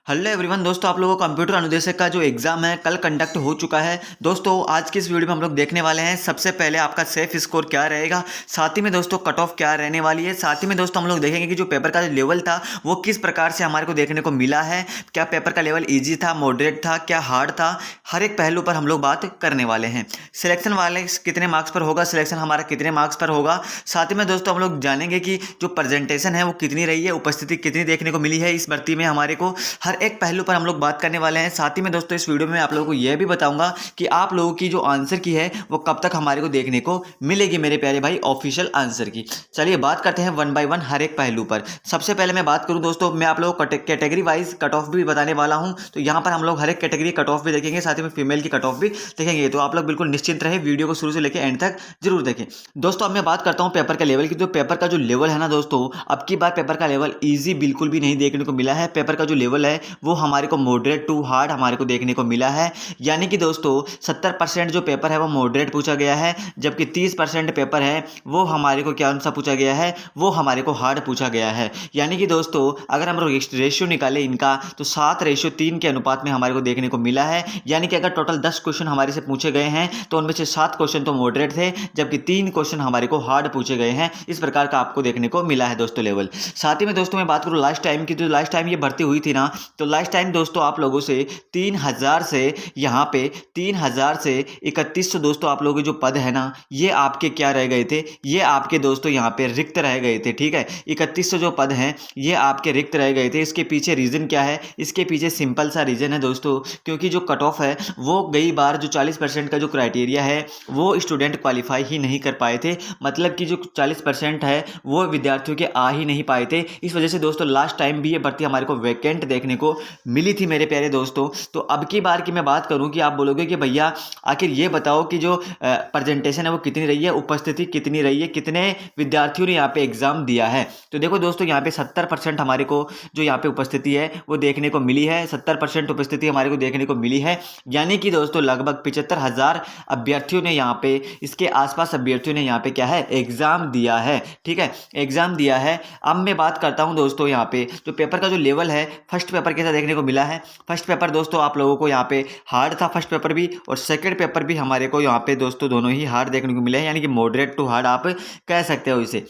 Hello everyone दोस्तों, आप लोगों को कंप्यूटर अनुदेशक का जो एग्जाम है कल कंडक्ट हो चुका है। दोस्तों आज की इस वीडियो में हम लोग देखने वाले हैं सबसे पहले आपका सेफ स्कोर क्या रहेगा, साथ ही में दोस्तों कट ऑफ क्या रहने वाली है। साथ ही में दोस्तों हम लोग देखेंगे कि जो पेपर का जो लेवल था वो किस प्रकार से हमारे को देखने को मिला है। क्या पेपर का लेवल ईजी था, मॉडरेट था, क्या हार्ड था, हर एक पहलू पर हम लोग बात करने वाले हैं। सिलेक्शन वाले कितने मार्क्स पर होगा, सिलेक्शन हमारा कितने मार्क्स पर होगा। साथ ही में दोस्तों हम लोग जानेंगे कि जो प्रेजेंटेशन है वो कितनी रही है, उपस्थिति कितनी देखने को मिली है इस भर्ती में हमारे को। हर एक पहलू पर हम लोग बात करने वाले हैं। साथ ही में दोस्तों इस वीडियो में आप लोगों को यह भी बताऊंगा कि आप लोगों की जो आंसर की है वो कब तक हमारे को देखने को मिलेगी मेरे प्यारे भाई, ऑफिशियल आंसर की। चलिए बात करते हैं वन बाय वन हर एक पहलू पर। सबसे पहले मैं बात करूं दोस्तों, मैं आप लोगों को कैटेगरी वाइज कट ऑफ भी बताने वाला हूं। तो यहां पर हम लोग हर एक कैटेगरी कट ऑफ भी देखेंगे, साथ ही में फीमेल की कट ऑफ भी देखेंगे। तो आप लोग बिल्कुल निश्चिंत रहे, वीडियो को शुरू से लेकर एंड तक जरूर देखें। दोस्तों अब मैं बात करता हूं पेपर के लेवल की। तो पेपर का जो लेवल है ना दोस्तों, अब की बार पेपर का लेवल ईजी बिल्कुल भी नहीं देखने को मिला है। पेपर का जो लेवल है वो हमारे को मॉडरेट टू हार्ड हमारे को देखने को मिला है। यानी कि दोस्तों 70% जो पेपर है वो मॉडरेट पूछा गया है, जबकि 30% पेपर है वो हमारे को क्या सा पूछा गया है, वो हमारे को हार्ड पूछा गया है। यानी कि दोस्तों अगर हम रेशियो निकालें इनका तो 7:3 के अनुपात में हमारे को देखने को मिला है। यानी कि अगर टोटल 10 क्वेश्चन हमारे से पूछे गए हैं तो उनमें से 7 क्वेश्चन तो मॉडरेट थे, जबकि 3 क्वेश्चन हमारे को हार्ड पूछे गए हैं। इस प्रकार का आपको देखने को मिला है दोस्तों लेवल। साथ ही में दोस्तों मैं बात करूं लास्ट टाइम की, तो लास्ट टाइम ये भर्ती हुई थी ना, तो लास्ट टाइम दोस्तों आप लोगों से 3000 से यहाँ पे 3000 से 3100 दोस्तों आप लोगों के जो पद है ना, ये आपके क्या रह गए थे, ये आपके दोस्तों यहाँ पे रिक्त रह गए थे। ठीक है, 3100 जो पद हैं ये आपके रिक्त रह गए थे। इसके पीछे रीजन क्या है, इसके पीछे सिंपल सा रीजन है दोस्तों, क्योंकि जो कट ऑफ है वो गई बार जो 40% का जो क्राइटेरिया है वो स्टूडेंट क्वालिफाई ही नहीं कर पाए थे। मतलब कि जो 40% है वो विद्यार्थियों के आ ही नहीं पाए थे। इस वजह से दोस्तों लास्ट टाइम भी ये भर्ती हमारे को वैकेंट देखने को मिली थी मेरे प्यारे दोस्तों। तो अब की बार की मैं बात करूं कि आप बोलोगे कि भैया आखिर ये बताओ कि जो प्रेजेंटेशन है वो कितनी रही है, उपस्थिति कितनी रही है, कितने विद्यार्थियों ने यहाँ पे एग्जाम दिया है। तो देखो दोस्तों यहाँ पे 70% हमारे को जो यहाँ पे उपस्थिति है वो देखने को मिली है। 70% उपस्थिति हमारे को देखने को मिली है। यानी कि दोस्तों लगभग 75,000 अभ्यर्थियों ने यहाँ पे, इसके आसपास अभ्यर्थियों ने यहाँ पे क्या है, एग्जाम दिया है। ठीक है, एग्जाम दिया है। अब मैं बात करता हूँ दोस्तों यहाँ पे जो पेपर का जो लेवल है, फर्स्ट पेपर कैसा देखने को मिला है। फर्स्ट पेपर दोस्तों आप लोगों को यहाँ पे हार्ड था, फर्स्ट पेपर भी, और सेकंड पेपर भी हमारे को यहाँ पे दोस्तों दोनों ही हार्ड देखने को मिले हैं। यानी कि मॉडरेट टू हार्ड आप कह सकते हो इसे,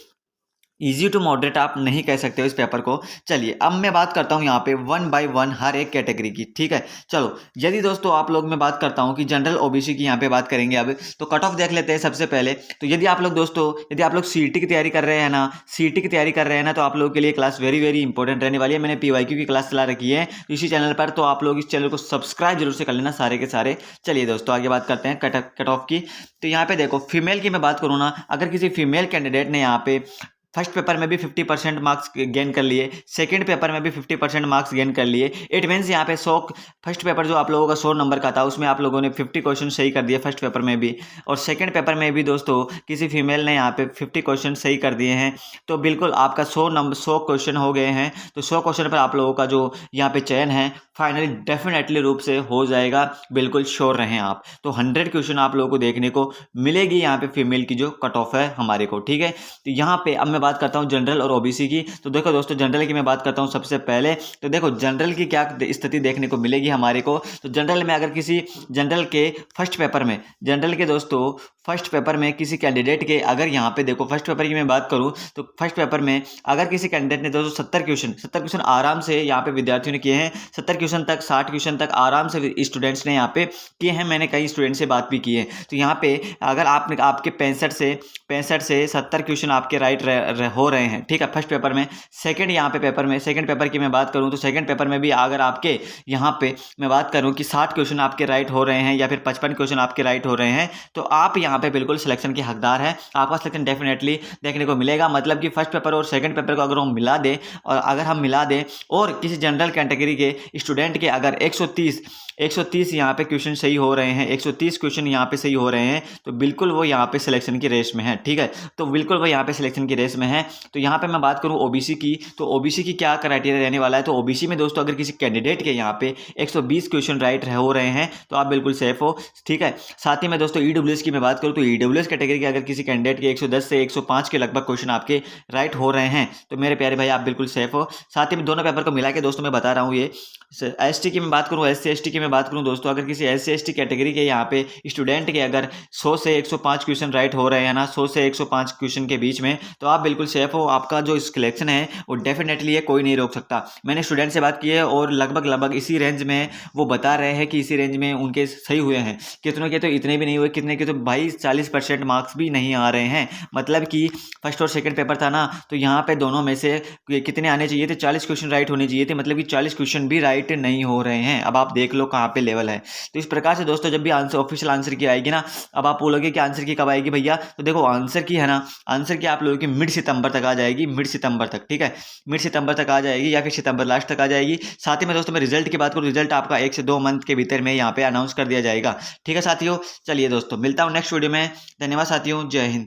इजी टू मॉडरेट आप नहीं कह सकते हो इस पेपर को। चलिए अब मैं बात करता हूं यहाँ पे वन बाय वन हर एक कैटेगरी की। ठीक है, चलो यदि दोस्तों आप लोग, मैं बात करता हूं कि जनरल ओबीसी की यहाँ पे बात करेंगे अब, तो कट ऑफ देख लेते हैं सबसे पहले। तो यदि आप लोग दोस्तों, यदि आप लोग सीईटी की तैयारी कर रहे हैं ना, सीईटी की तैयारी कर रहे हैं ना, तो आप लोगों के लिए क्लास वेरी वेरी इंपॉर्टेंट रहने वाली है। मैंने पीवाईक्यू की क्लास चला रखी है इसी चैनल पर, तो आप लोग इस चैनल को सब्सक्राइब जरूर से कर लेना सारे के सारे। चलिए दोस्तों आगे बात करते हैं कट ऑफ की। तो यहाँ पे देखो फीमेल की मैं बात करूँ ना, अगर किसी फीमेल कैंडिडेट ने यहाँ पे फर्स्ट पेपर में भी 50% मार्क्स गेन कर लिए, सेकंड पेपर में भी 50% मार्क्स गेन कर लिए, इट मीन्स यहाँ पे 100, फर्स्ट पेपर जो आप लोगों का 100 नंबर का था उसमें आप लोगों ने 50 क्वेश्चन सही कर दिए फर्स्ट पेपर में भी, और सेकंड पेपर में भी दोस्तों किसी फीमेल ने यहाँ पे 50 क्वेश्चन सही कर दिए हैं, तो बिल्कुल आपका 100 क्वेश्चन हो गए हैं। तो 100 क्वेश्चन पर आप लोगों का जो यहाँ पे चयन है फाइनली डेफिनेटली रूप से हो जाएगा, बिल्कुल श्योर रहें आप। तो 100 क्वेश्चन आप लोगों को देखने को मिलेगी यहाँ पे फीमेल की जो कट ऑफ है हमारे को। ठीक है, तो यहाँ पे अब मैं बात करता हूँ जनरल और ओबीसी की। तो देखो दोस्तों जनरल की मैं बात करता हूँ सबसे पहले। तो देखो जनरल की क्या स्थिति देखने को मिलेगी हमारे को। तो जनरल में अगर किसी जनरल के फर्स्ट पेपर में, जनरल के दोस्तों फर्स्ट पेपर में किसी कैंडिडेट के, अगर यहाँ पे देखो फर्स्ट पेपर की मैं बात करूँ तो फर्स्ट पेपर में अगर किसी कैंडिडेट ने दोस्तों 70 क्वेश्चन आराम से यहाँ पे विद्यार्थियों ने किए हैं, 70 क्वेश्चन तक, 60 क्वेश्चन तक आराम से स्टूडेंट्स ने यहाँ पे किए हैं। मैंने कई स्टूडेंट से बात भी की है। तो यहाँ पे अगर आपने आपके 65 से 70 क्वेश्चन आपके राइट हो रहे हैं, ठीक है, फर्स्ट पेपर में। सेकंड यहाँ पे पेपर में, सेकंड पेपर की मैं बात करूँ तो सेकंड पेपर में भी अगर आपके यहाँ पे मैं बात करूँ कि 60 क्वेश्चन आपके राइट हो रहे हैं या फिर 55 क्वेश्चन आपके राइट हो रहे हैं, तो आप यहाँ पे बिल्कुल सिलेक्शन के हकदार हैं। आपका सिलेक्शन डेफिनेटली देखने को मिलेगा। मतलब कि फर्स्ट पेपर और सेकंड पेपर को अगर हम मिला दें, और अगर हम मिला दें और किसी जनरल कैटेगरी के स्टूडेंट के अगर 130 यहाँ पे क्वेश्चन सही हो रहे हैं, 130 क्वेश्चन यहाँ पे सही हो रहे हैं, तो बिल्कुल वो यहाँ पे सिलेक्शन की रेस में है। ठीक है, तो बिल्कुल वो यहाँ पे सिलेक्शन की रेस में है। तो यहाँ पे मैं बात करूँ ओबीसी की, तो ओबीसी की क्या क्राइटेरिया रहने वाला है। तो ओबीसी में दोस्तों अगर किसी कैंडिडेट के यहाँ पे 120 क्वेश्चन राइट हो रहे हैं तो आप बिल्कुल सेफ हो। ठीक है, साथ ही में दोस्तों ईडब्ल्यूएस की मैं बात करूँ तो ईडब्ल्यूएस कैटेगरी के अगर किसी कैंडिडेट के 110 से 105 के लगभग क्वेश्चन आपके राइट हो रहे हैं, तो मेरे प्यारे भाई आप बिल्कुल सेफ हो। साथ ही में दोनों पेपर को मिला के दोस्तों मैं बता रहा हूँ ये ST की मैं बात करूँ, SC ST की मैं बात करूँ दोस्तों, अगर किसी SC ST कैटेगरी के यहाँ पे स्टूडेंट के अगर 100 से 105 क्वेश्चन राइट हो रहे हैं ना, 100 से 105 क्वेश्चन के बीच में, तो आप बिल्कुल सेफ हो। आपका जो सिलेक्शन है वो डेफिनेटली है, कोई नहीं रोक सकता। मैंने स्टूडेंट से बात की है और लगभग लगभग इसी रेंज में वो बता रहे हैं कि इसी रेंज में उनके सही हुए हैं। कितनों के तो इतने भी नहीं हुए, कितने के तो भाई 40% मार्क्स भी नहीं आ रहे हैं। मतलब कि फर्स्ट और सेकंड पेपर था ना, तो यहाँ पे दोनों में से कितने आने चाहिए थे, 40 क्वेश्चन राइट होने चाहिए थे, मतलब कि 40 क्वेश्चन भी राइट नहीं हो रहे हैं। अब आप देख लो कहाँ पे लेवल है। तो इस प्रकार से दोस्तों जब भी आंसर ऑफिशियल आंसर की आएगी ना, अब आप बोलोगे कि आंसर की कब आएगी भैया, तो देखो आंसर की है ना, आंसर की आप लोगों की मिड सितंबर तक आ जाएगी, मिड सितंबर तक, ठीक है, मिड सितंबर तक आ जाएगी या फिर सितंबर लास्ट तक आ जाएगी। साथ ही में दोस्तों मैं रिजल्ट की बात करूँ, रिजल्ट आपका 1 से 2 मंथ के भीतर में यहाँ पे अनाउंस कर दिया जाएगा। ठीक है साथियों, चलिए दोस्तों मिलता हूँ नेक्स्ट वीडियो में। धन्यवाद साथियों, जय हिंद।